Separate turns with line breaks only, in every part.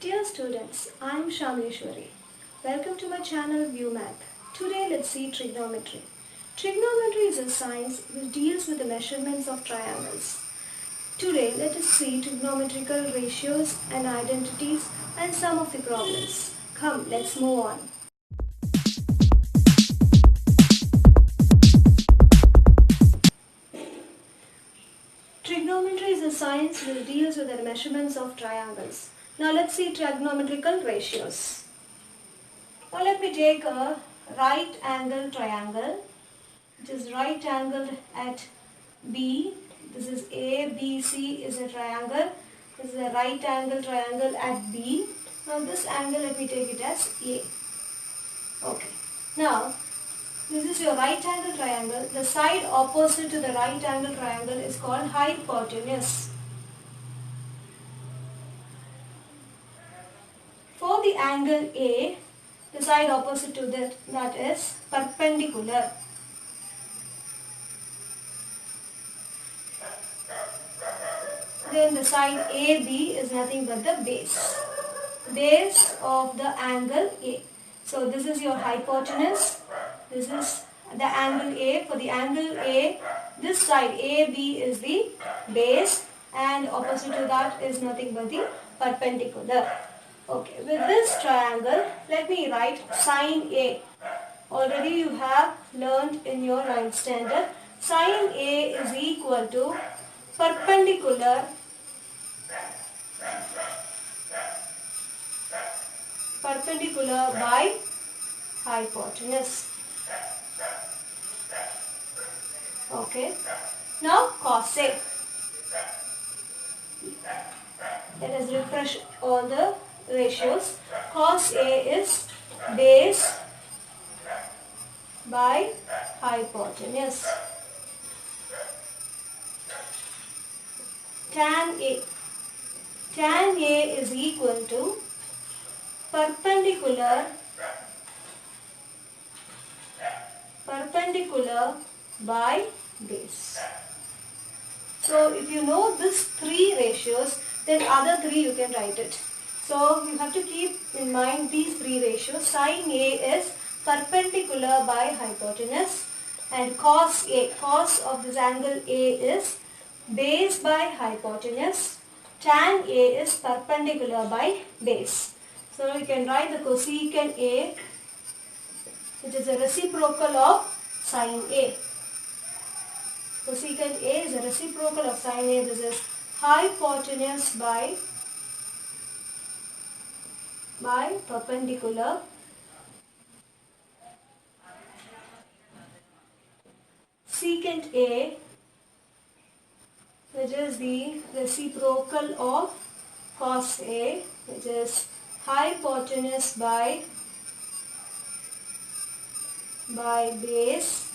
Dear students, I am Shameshwari. Welcome to my channel View Math. Today let's see trigonometry. Trigonometry is a science which deals with the measurements of triangles. Today let us see trigonometrical ratios and identities and some of the problems. Come, let's move on. Trigonometry is a science which deals with the measurements of triangles. Now let's see trigonometrical ratios. Now let me take a right angle triangle, which is right angled at B. This is A, B, C is a triangle. This is a right angle triangle at B. Now this angle, let me take it as A. Okay. Now this is your right angle triangle. The side opposite to the right angle triangle is called hypotenuse. For the angle A, the side opposite to that is perpendicular. Then the side AB is nothing but the base of the angle A. So this is your hypotenuse. This is the angle A. For the angle A, this side AB is the base and opposite to that is nothing but the perpendicular. Okay, with this triangle, let me write sine A. Already you have learned in your 9th standard. Sine A is equal to perpendicular by hypotenuse. Okay. Now cos A. Let us refresh all the ratios. Cos A is base by hypotenuse. Tan A. Tan A is equal to perpendicular by base. So if you know these three ratios, then other three you can write it. So you have to keep in mind these three ratios. Sin A is perpendicular by hypotenuse, and cos A, cos of this angle A is base by hypotenuse. Tan A is perpendicular by base. So you can write the cosecant A, which is a reciprocal of sin A. Cosecant A is a reciprocal of sin A. This is hypotenuse by perpendicular. Secant A, which is the reciprocal of cos A, which is hypotenuse by base,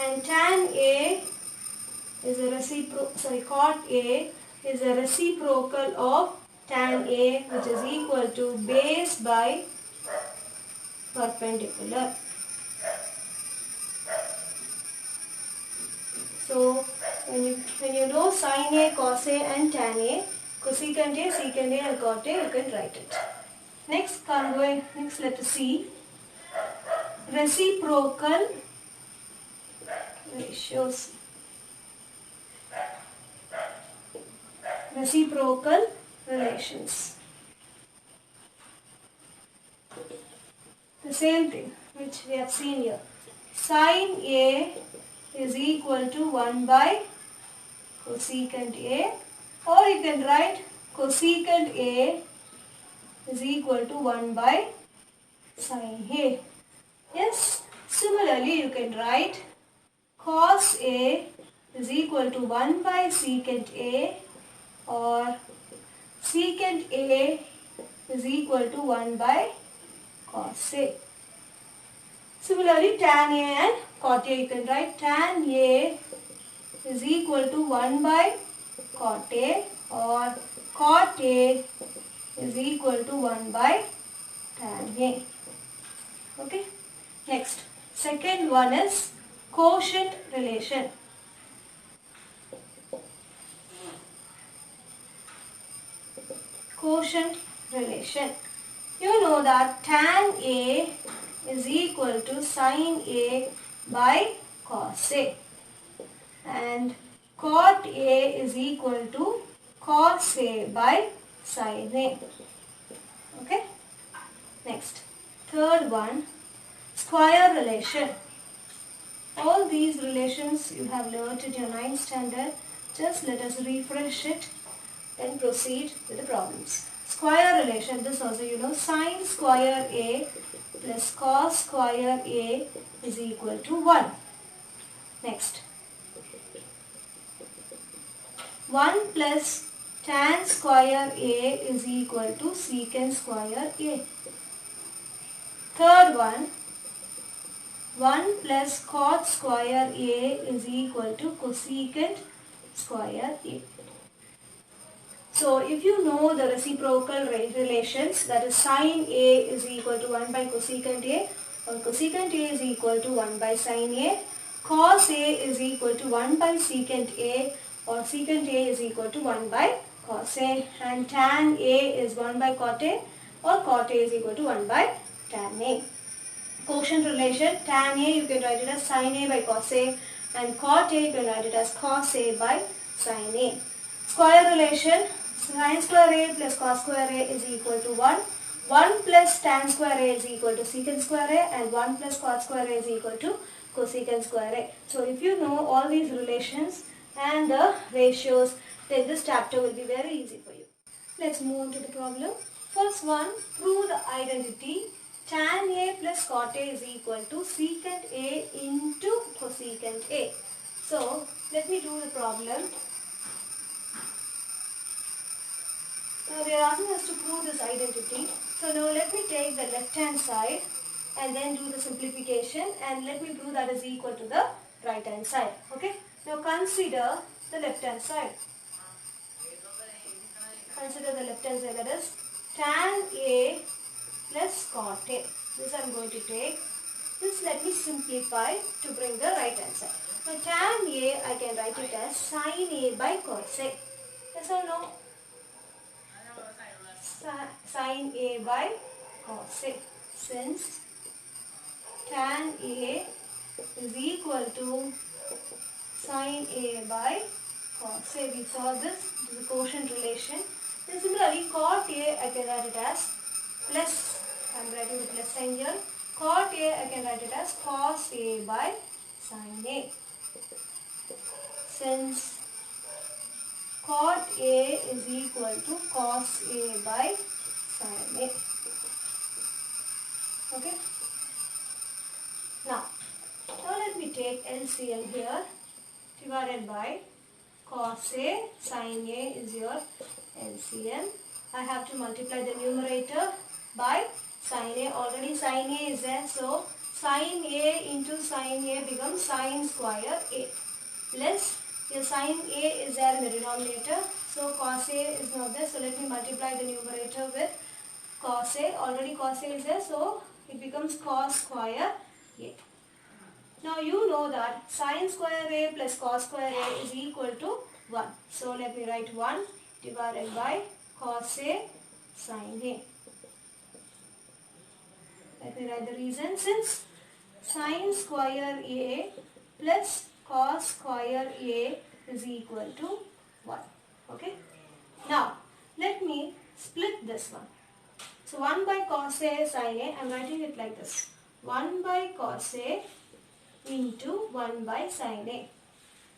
and tan A is a cot A is a reciprocal of tan A, which is equal to base by perpendicular. So when you know sin A, cos A and tan A, cosecant A, secant A and cot A, you can write it. Next let us see reciprocal ratios. Reciprocal relations. The same thing which we have seen here. Sin A is equal to 1 by cosecant A, or you can write cosecant A is equal to 1 by sin A. Yes, similarly you can write cos A is equal to 1 by secant A, or secant A is equal to 1 by cos A. Similarly, tan A and cot A, you can write tan A is equal to 1 by cot A, or cot A is equal to 1 by tan A. Okay. Next, second one is quotient relation. quotient relation. You know that tan A is equal to sin A by cos A, and cot A is equal to cos A by sin A. Okay. Next, third one, square relation. All these relations you have learnt in your 9th standard. Just let us refresh it and proceed with the problems. Square relation, this also you know, sin square A plus cos square A is equal to 1. Next, 1 plus tan square A is equal to secant square A. Third one, 1 plus cot square A is equal to cosecant square A. So if you know the reciprocal relations, that is sin A is equal to 1 by cosecant A, or cosecant A is equal to 1 by sin A, cos A is equal to 1 by secant A, or secant A is equal to 1 by cos A, and tan A is 1 by cot A, or cot A is equal to 1 by tan A. Quotient relation, tan A you can write it as sin A by cos A, and cot A you can write it as cos A by sin A. Square relation, sin square A plus cos square A is equal to 1. 1 plus tan square A is equal to secant square A, and 1 plus cot square A is equal to cosecant square A. So if you know all these relations and the ratios, then this chapter will be very easy for you. Let's move on to the problem. First one, prove the identity tan A plus cot A is equal to secant A into cosecant A. So let me do the problem. Now they are asking us to prove this identity. So now let me take the left hand side and then do the simplification, and let me prove that is equal to the right hand side. Okay. Now consider the left hand side. Consider the left hand side, that is tan A plus cot A. This I am going to take. This let me simplify to bring the right hand side. Now tan A I can write it as sin A by cos A. Yes or no? Sin A by cos A. Since tan A is equal to sin A by cos A. We saw this is a quotient relation. And similarly, cot A I can write it as plus, I am writing the plus sign here. Cot A I can write it as cos A by sin A. Since cot A is equal to cos A by sin A. Okay. Now let me take LCM here, divided by cos A, sin A is your LCM. I have to multiply the numerator by sin A. Already sin A is there, so sin A into sin A becomes sin square A, plus your sin A is there in the denominator, so cos A is not there, so let me multiply the numerator with cos A. Already cos A is there, so it becomes cos square A. Now you know that sin square A plus cos square A is equal to 1. So let me write 1 divided by cos A sin A. Let me write the reason. Since sin square A plus cos square A is equal to 1. Okay. Now let me split this one. So 1 by cos A sin A, I am writing it like this. 1 by cos A into 1 by sin A.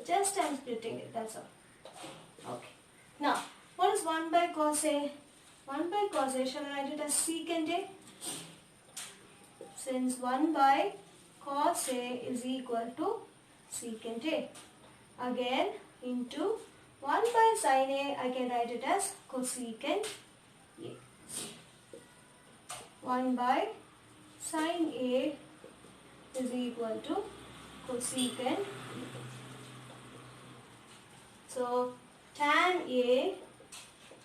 Just I am splitting it, that's all. Okay. Now, what is 1 by cos A? 1 by cos A, shall I write it as secant A? Since 1 by cos A is equal to secant A. Again, into 1 by sin A, I can write it as cosecant A. 1 by sin A is equal to cosecant A. So tan A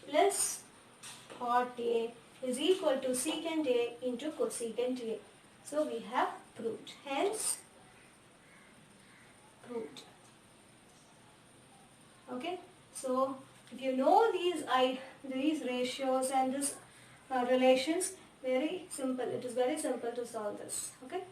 plus cot A is equal to secant A into cosecant A. So we have proved. Hence, proved. Okay. So If you know these ratios and this relations, very simple. It is very simple to solve this. Okay.